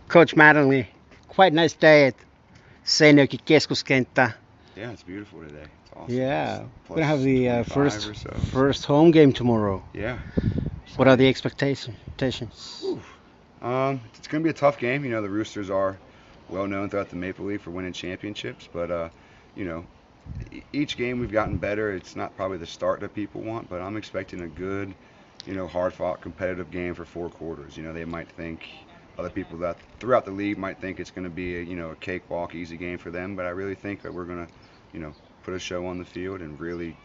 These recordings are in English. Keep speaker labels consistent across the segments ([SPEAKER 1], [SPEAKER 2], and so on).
[SPEAKER 1] Coach Mattingly, quite nice day at Seinäjoki keskuskenttä.
[SPEAKER 2] Yeah, it's beautiful today. It's awesome.
[SPEAKER 1] Yeah,
[SPEAKER 2] It's
[SPEAKER 1] we're gonna have the
[SPEAKER 2] 25
[SPEAKER 1] first
[SPEAKER 2] or so.
[SPEAKER 1] first home game tomorrow.
[SPEAKER 2] Yeah.
[SPEAKER 1] What are the expectations?
[SPEAKER 2] Whew. It's going to be a tough game. You know, the Roosters are well known throughout the Maple Leaf for winning championships, but you know, each game we've gotten better. It's not probably the start that people want, but I'm expecting a good, hard-fought, competitive game for 4 quarters. You know, they might think other people that throughout the league might think it's going to be a cakewalk, easy game for them, but I really think that we're going to, put a show on the field and really,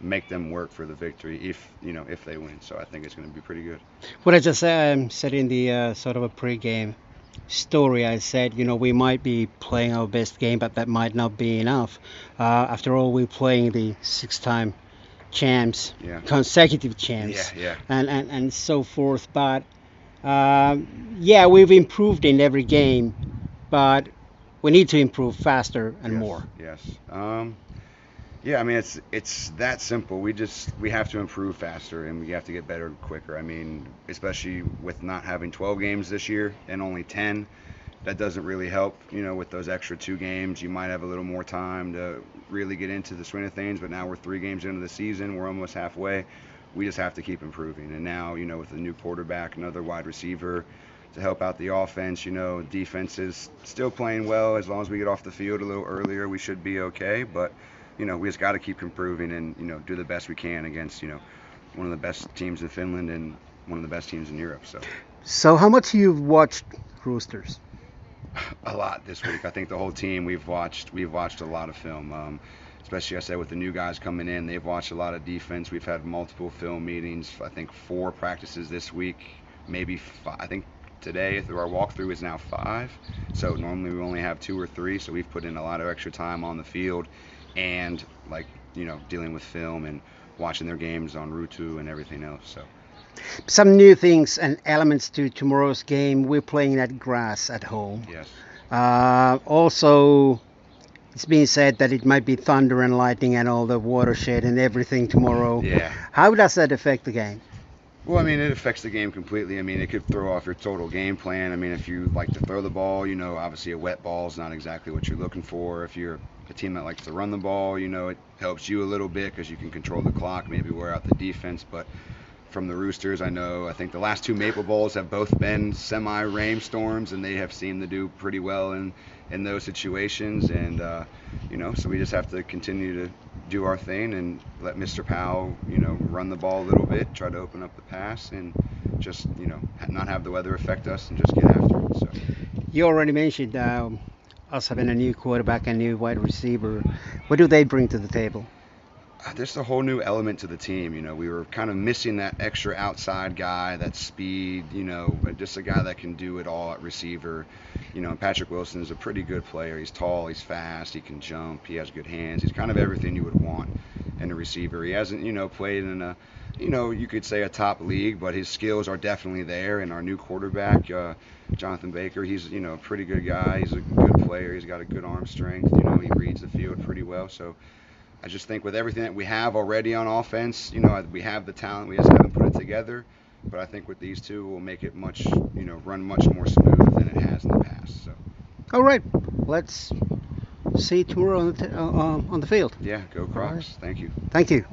[SPEAKER 2] make them work for the victory if they win. So I think it's going to be pretty good.
[SPEAKER 1] What I just said in the sort of a pre-game story, I said, we might be playing our best game, but that might not be enough. After all, we're playing the six-time champs,
[SPEAKER 2] Yeah.
[SPEAKER 1] consecutive champs,
[SPEAKER 2] Yeah.
[SPEAKER 1] and so forth. But yeah, we've improved in every game, but we need to improve faster and
[SPEAKER 2] Yes,
[SPEAKER 1] more.
[SPEAKER 2] Yes. Yeah, I mean it's that simple. We have to improve faster and we have to get better quicker. I mean, especially with not having 12 games this year and only 10, that doesn't really help. With those extra 2 games, you might have a little more time to really get into the swing of things. But now we're 3 games into the season. We're almost halfway. We just have to keep improving. And now, with a new quarterback, another wide receiver to help out the offense, defense is still playing well. As long as we get off the field a little earlier, we should be okay. But we just got to keep improving and do the best we can against one of the best teams in Finland and one of the best teams in Europe.
[SPEAKER 1] So how much you've watched Roosters?
[SPEAKER 2] A lot this week. I think the whole team we've watched a lot of film. Especially I said with the new guys coming in, they've watched a lot of defense. We've had multiple film meetings. I think 4 practices this week, maybe 5. I think today through our walkthrough is now 5. So normally we only have 2 or 3. So we've put in a lot of extra time on the field and dealing with film and watching their games on Ruutu and everything else. So
[SPEAKER 1] Some new things and elements to tomorrow's game. We're playing that grass at home.
[SPEAKER 2] yes.
[SPEAKER 1] Also, it's being said that it might be thunder and lightning and all the watershed and everything tomorrow.
[SPEAKER 2] Yeah.
[SPEAKER 1] How does that affect the game?
[SPEAKER 2] Well, I mean, it affects the game completely. I mean, it could throw off your total game plan. I mean, if you like to throw the ball, obviously a wet ball is not exactly what you're looking for. If you're a team that likes to run the ball, it helps you a little bit because you can control the clock, maybe wear out the defense. But from the Roosters, I think the last 2 Maple Bowls have both been semi-rainstorms, and they have seemed to do pretty well in those situations. And, so we just have to continue to do our thing and let Mr. Powell, run the ball a little bit, try to open up the pass, and just, not have the weather affect us and just get after it. So.
[SPEAKER 1] You already mentioned us having a new quarterback and new wide receiver. What do they bring to the table?
[SPEAKER 2] There's a whole new element to the team. We were kind of missing that extra outside guy, that speed, just a guy that can do it all at receiver. And Patrick Wilson is a pretty good player. He's tall, he's fast, he can jump, he has good hands. He's kind of everything you would want in a receiver. He hasn't, played in a, you could say a top league, but his skills are definitely there. And our new quarterback, Jonathan Baker, he's, a pretty good guy. He's a good player. He's got a good arm strength. He reads the field pretty well. So I just think with everything that we have already on offense, we have the talent. We just haven't put it together. But I think with these 2, we'll make it much, run much more smooth than it has in the past. So.
[SPEAKER 1] All right, let's see tomorrow on the field.
[SPEAKER 2] Yeah, go Crocs. Thank you.
[SPEAKER 1] Thank you.